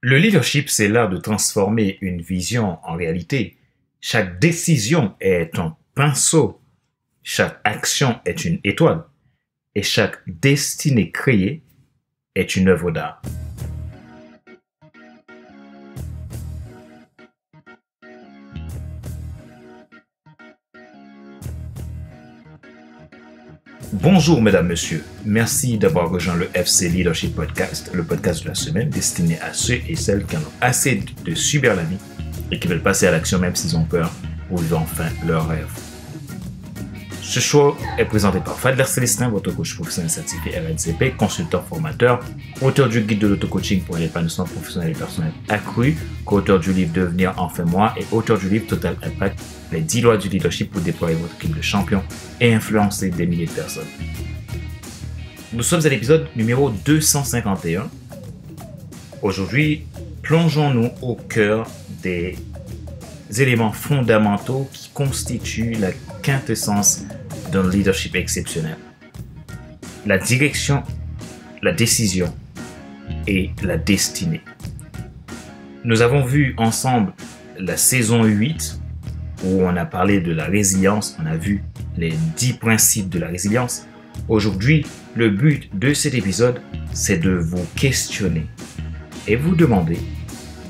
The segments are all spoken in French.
Le leadership, c'est l'art de transformer une vision en réalité. Chaque décision est un pinceau, chaque action est une étoile, et chaque destinée créée est une œuvre d'art. Bonjour mesdames, messieurs. Merci d'avoir rejoint le FC Leadership Podcast, le podcast de la semaine destiné à ceux et celles qui en ont assez de subir la vie et qui veulent passer à l'action même s'ils ont peur ou vivre enfin leur rêve. Ce show est présenté par Fadler Célestin, votre coach professionnel certifié RNCP, consultant formateur, auteur du guide de l'auto-coaching pour l'épanouissement professionnel et personnel accru, co-auteur du livre Devenir enfin moi et auteur du livre Total Impact, les 10 lois du leadership pour déployer votre équipe de champions et influencer des milliers de personnes. Nous sommes à l'épisode numéro 251. Aujourd'hui, plongeons-nous au cœur des éléments fondamentaux qui constituent la quintessence d'un leadership exceptionnel. La direction, la décision et la destinée. Nous avons vu ensemble la saison 8 où on a parlé de la résilience, on a vu les 10 principes de la résilience. Aujourd'hui, le but de cet épisode, c'est de vous questionner et vous demander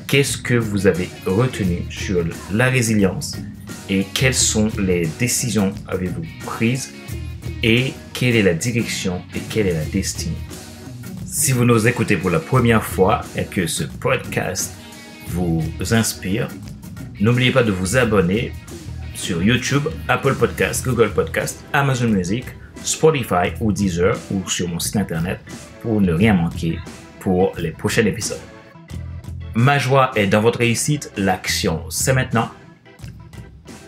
qu'est-ce que vous avez retenu sur la résilience et quelles sont les décisions avez-vous prises et quelle est la direction et quelle est la destinée. Si vous nous écoutez pour la première fois et que ce podcast vous inspire, n'oubliez pas de vous abonner sur YouTube, Apple Podcasts, Google Podcasts, Amazon Music, Spotify ou Deezer ou sur mon site internet pour ne rien manquer pour les prochains épisodes. Ma joie est dans votre réussite, l'action c'est maintenant.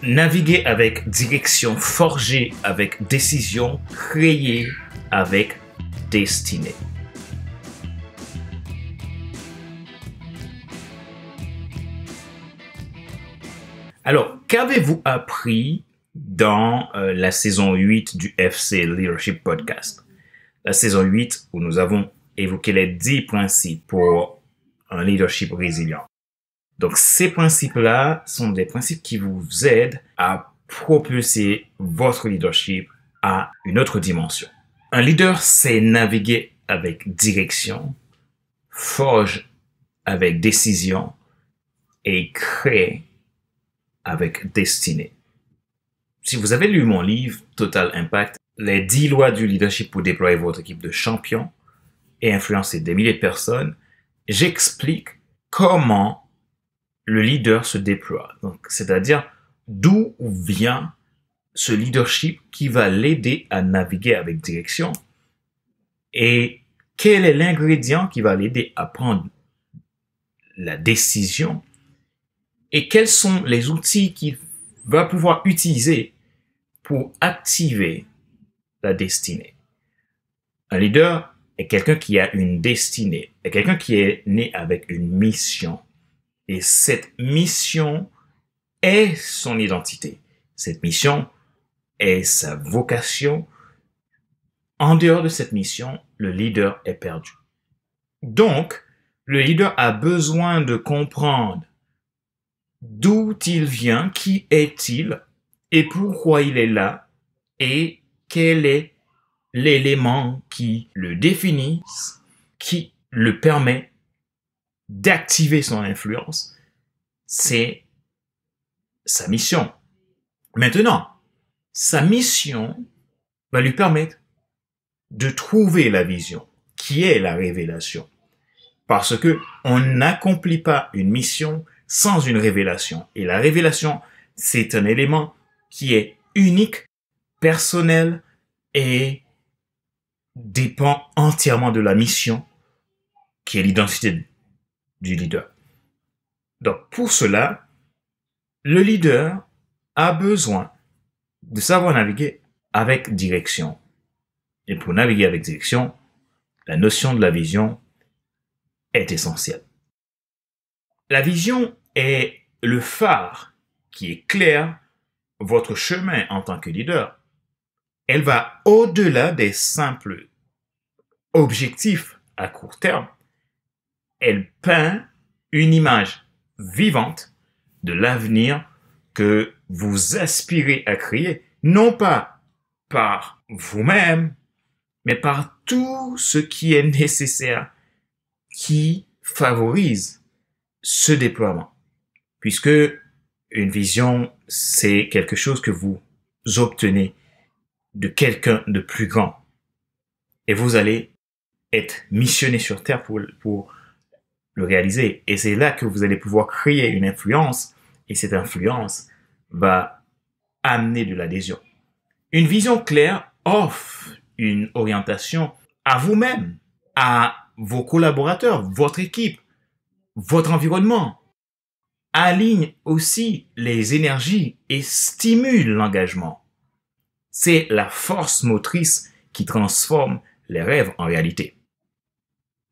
Naviguer avec direction, forger avec décision, créer avec destinée. Alors, qu'avez-vous appris dans la saison 8 du FC Leadership Podcast? La saison 8 où nous avons évoqué les 10 principes pour un leadership résilient. Donc, ces principes-là sont des principes qui vous aident à propulser votre leadership à une autre dimension. Un leader sait naviguer avec direction, forge avec décision et crée avec destinée. Si vous avez lu mon livre Total Impact, les 10 lois du leadership pour déployer votre équipe de champions et influencer des milliers de personnes, j'explique comment le leader se déploie. Donc, c'est-à-dire d'où vient ce leadership qui va l'aider à naviguer avec direction et quel est l'ingrédient qui va l'aider à prendre la décision et quels sont les outils qu'il va pouvoir utiliser pour activer la destinée. Un leader est quelqu'un qui a une destinée, est quelqu'un qui est né avec une mission. Et cette mission est son identité. Cette mission est sa vocation. En dehors de cette mission, le leader est perdu. Donc, le leader a besoin de comprendre d'où il vient, qui est-il et pourquoi il est là et quel est l'élément qui le définit, qui le permet d'activer son influence, c'est sa mission. Maintenant, sa mission va lui permettre de trouver la vision, qui est la révélation. Parce que on n'accomplit pas une mission sans une révélation. Et la révélation, c'est un élément qui est unique, personnel et dépend entièrement de la mission, qui est l'identité du leader. Donc, pour cela, le leader a besoin de savoir naviguer avec direction. Et pour naviguer avec direction, la notion de la vision est essentielle. La vision est le phare qui éclaire votre chemin en tant que leader. Elle va au-delà des simples objectifs à court terme. Elle peint une image vivante de l'avenir que vous aspirez à créer, non pas par vous-même, mais par tout ce qui est nécessaire qui favorise ce déploiement. Puisque une vision, c'est quelque chose que vous obtenez de quelqu'un de plus grand. Et vous allez être missionné sur Terre pour le réaliser. Et c'est là que vous allez pouvoir créer une influence. Et cette influence va amener de l'adhésion. Une vision claire offre une orientation à vous-même, à vos collaborateurs, votre équipe, votre environnement. Aligne aussi les énergies et stimule l'engagement. C'est la force motrice qui transforme les rêves en réalité.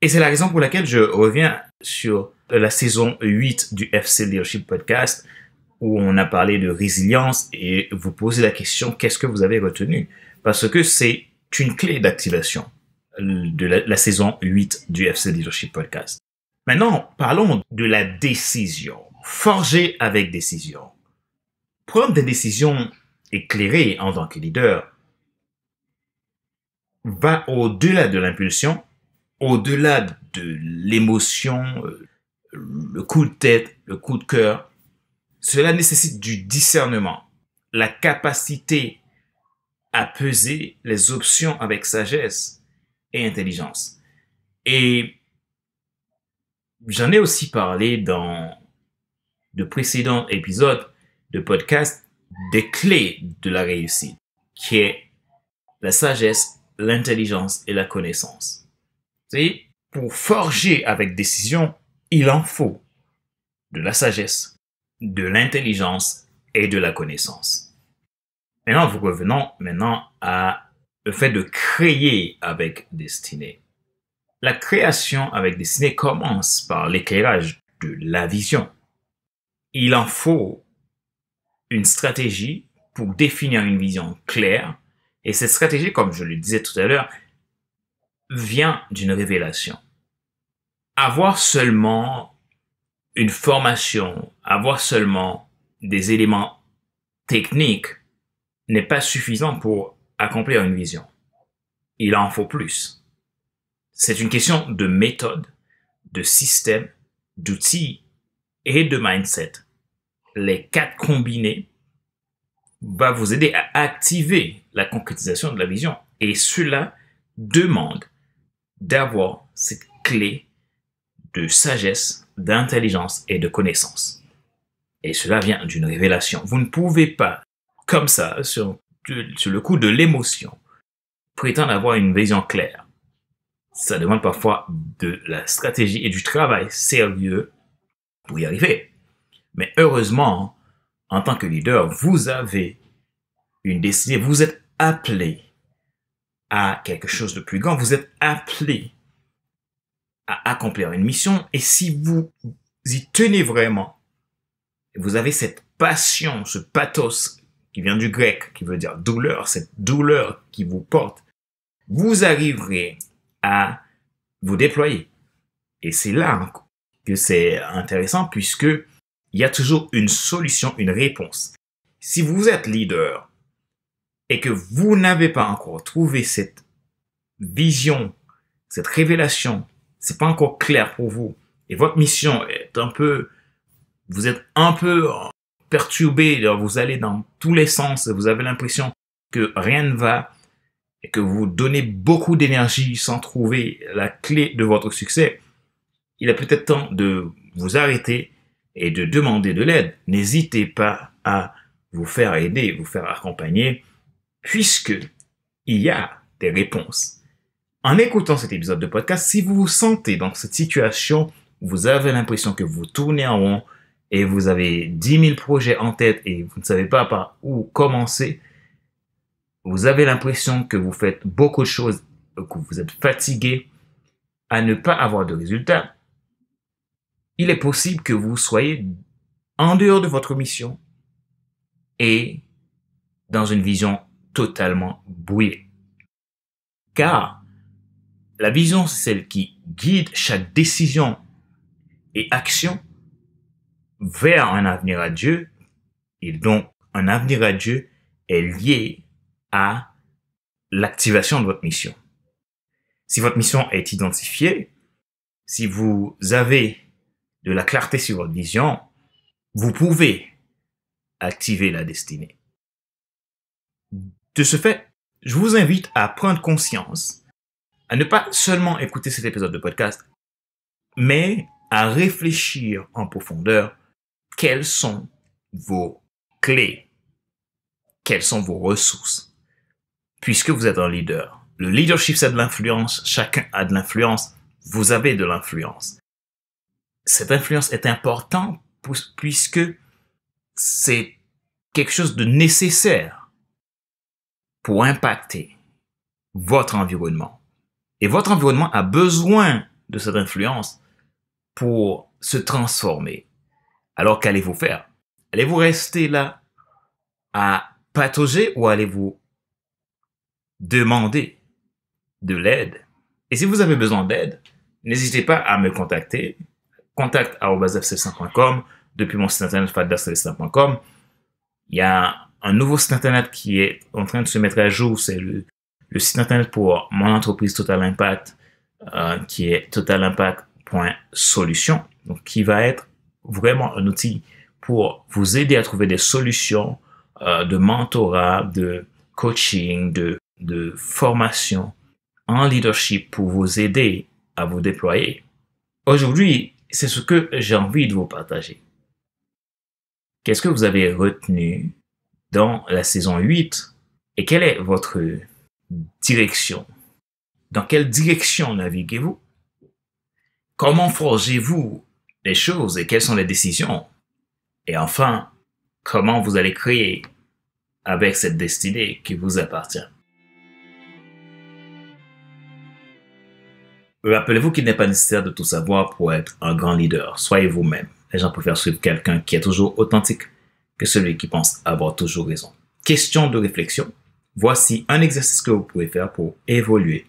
Et c'est la raison pour laquelle je reviens sur la saison 8 du FC Leadership Podcast où on a parlé de résilience et vous posez la question, qu'est-ce que vous avez retenu? Parce que c'est une clé d'activation de la saison 8 du FC Leadership Podcast. Maintenant, parlons de la décision. Forger avec décision. Prendre des décisions éclairées en tant que leader va au-delà de l'impulsion, au-delà de l'émotion, le coup de tête, le coup de cœur. Cela nécessite du discernement, la capacité à peser les options avec sagesse et intelligence. Et j'en ai aussi parlé dans de précédents épisodes de podcast des clés de la réussite, qui est la sagesse, l'intelligence et la connaissance. C'est pour forger avec décision, il en faut de la sagesse, de l'intelligence et de la connaissance. Maintenant, nous revenons à le fait de créer avec destinée. La création avec destinée commence par l'éclairage de la vision. Il en faut une stratégie pour définir une vision claire. Et cette stratégie, comme je le disais tout à l'heure, vient d'une révélation. Avoir seulement une formation, avoir seulement des éléments techniques n'est pas suffisant pour accomplir une vision. Il en faut plus. C'est une question de méthode, de système, d'outils et de mindset. Les 4 combinés va vous aider à activer la concrétisation de la vision. Et cela demande d'avoir cette clé de sagesse, d'intelligence et de connaissance. Et cela vient d'une révélation. Vous ne pouvez pas, comme ça, sur le coup de l'émotion, prétendre avoir une vision claire. Ça demande parfois de la stratégie et du travail sérieux pour y arriver. Mais heureusement, en tant que leader, vous avez une destinée, vous êtes appelé à quelque chose de plus grand, vous êtes appelé à accomplir une mission. Et si vous y tenez vraiment, vous avez cette passion, ce pathos qui vient du grec, qui veut dire douleur, cette douleur qui vous porte, vous arriverez à vous déployer. Et c'est là que c'est intéressant puisque il y a toujours une solution, une réponse. Si vous êtes leader et que vous n'avez pas encore trouvé cette vision, cette révélation, c'est pas encore clair pour vous et votre mission est vous êtes un peu perturbé, vous allez dans tous les sens, vous avez l'impression que rien ne va et que vous donnez beaucoup d'énergie sans trouver la clé de votre succès, il est peut-être temps de vous arrêter et de demander de l'aide. N'hésitez pas à vous faire aider, vous faire accompagner, puisque il y a des réponses. En écoutant cet épisode de podcast, si vous vous sentez dans cette situation, vous avez l'impression que vous tournez en rond et vous avez 10 000 projets en tête et vous ne savez pas par où commencer, vous avez l'impression que vous faites beaucoup de choses, que vous êtes fatigué à ne pas avoir de résultats, il est possible que vous soyez en dehors de votre mission et dans une vision totalement brouillée. Car la vision, c'est celle qui guide chaque décision et action vers un avenir à Dieu. Et donc, un avenir à Dieu est lié à l'activation de votre mission. Si votre mission est identifiée, si vous avez de la clarté sur votre vision, vous pouvez activer la destinée. De ce fait, je vous invite à prendre conscience, à ne pas seulement écouter cet épisode de podcast, mais à réfléchir en profondeur quelles sont vos clés, quelles sont vos ressources, puisque vous êtes un leader. Le leadership, c'est de l'influence. Chacun a de l'influence. Vous avez de l'influence. Cette influence est importante puisque c'est quelque chose de nécessaire pour impacter votre environnement. Et votre environnement a besoin de cette influence pour se transformer. Alors qu'allez-vous faire? Allez-vous rester là à patauger ou allez-vous demander de l'aide? Et si vous avez besoin d'aide, n'hésitez pas à me contacter. contact@fcelestin.com. Depuis mon site internet fadercelestin.com. Il y a un nouveau site internet qui est en train de se mettre à jour. C'est le site internet pour mon entreprise Total Impact, qui est totalimpact.solution. Donc, qui va être vraiment un outil pour vous aider à trouver des solutions de mentorat, de coaching, de formation en leadership pour vous aider à vous déployer. Aujourd'hui, c'est ce que j'ai envie de vous partager. Qu'est-ce que vous avez retenu dans la saison 8 et quelle est votre direction? Dans quelle direction naviguez-vous? Comment forgez-vous les choses et quelles sont les décisions? Et enfin, comment vous allez créer avec cette destinée qui vous appartient? Rappelez-vous qu'il n'est pas nécessaire de tout savoir pour être un grand leader. Soyez vous-même. Les gens préfèrent suivre quelqu'un qui est toujours authentique que celui qui pense avoir toujours raison. Question de réflexion. Voici un exercice que vous pouvez faire pour évoluer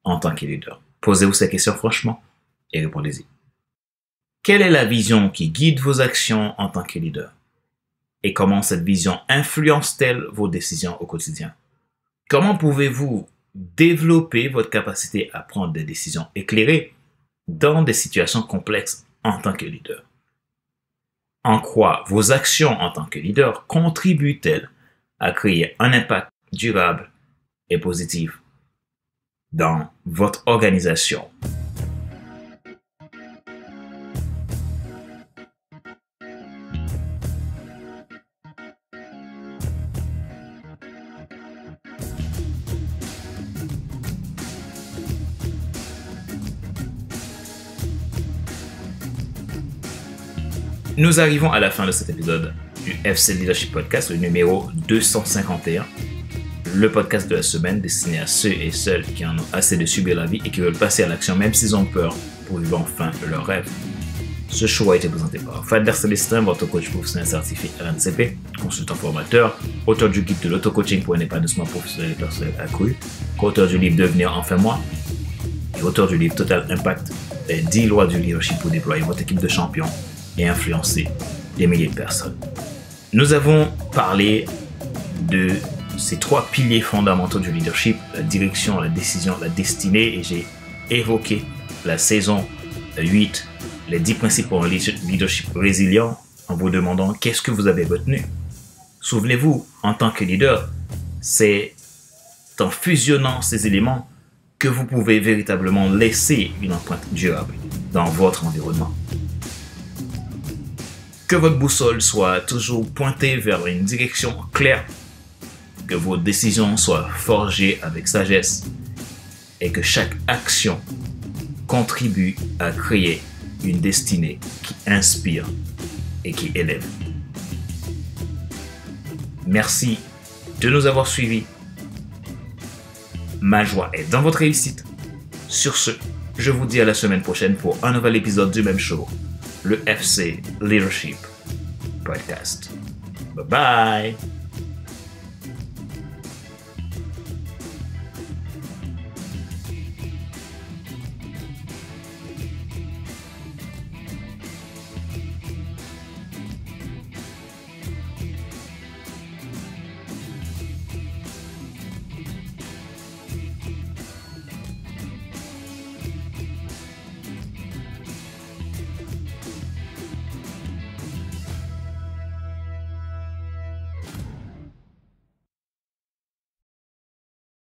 en tant que leader. Posez-vous ces questions franchement et répondez-y. Quelle est la vision qui guide vos actions en tant que leader? Et comment cette vision influence-t-elle vos décisions au quotidien? Comment pouvez-vous développer votre capacité à prendre des décisions éclairées dans des situations complexes en tant que leader? En quoi vos actions en tant que leader contribuent-elles à créer un impact durable et positif dans votre organisation? Nous arrivons à la fin de cet épisode du FC Leadership Podcast, le numéro 251. Le podcast de la semaine destiné à ceux et celles qui en ont assez de subir la vie et qui veulent passer à l'action même s'ils ont peur pour vivre enfin leur rêve. Ce show a été présenté par Fader Celestin, votre coach professionnel certifié RNCP, consultant formateur, auteur du guide de l'auto-coaching pour un épanouissement professionnel et personnel accru, co-auteur du livre Devenir enfin moi et auteur du livre Total Impact, les 10 lois du leadership pour déployer votre équipe de champions et influencer des milliers de personnes. Nous avons parlé de ces 3 piliers fondamentaux du leadership, la direction, la décision, la destinée, et j'ai évoqué la saison 8, les 10 principes pour un leadership résilient, en vous demandant qu'est-ce que vous avez retenu. Souvenez-vous, en tant que leader, c'est en fusionnant ces éléments que vous pouvez véritablement laisser une empreinte durable dans votre environnement. Que votre boussole soit toujours pointée vers une direction claire, que vos décisions soient forgées avec sagesse et que chaque action contribue à créer une destinée qui inspire et qui élève. Merci de nous avoir suivis. Ma joie est dans votre réussite. Sur ce, je vous dis à la semaine prochaine pour un nouvel épisode du même show, le FC Leadership Podcast. Bye bye!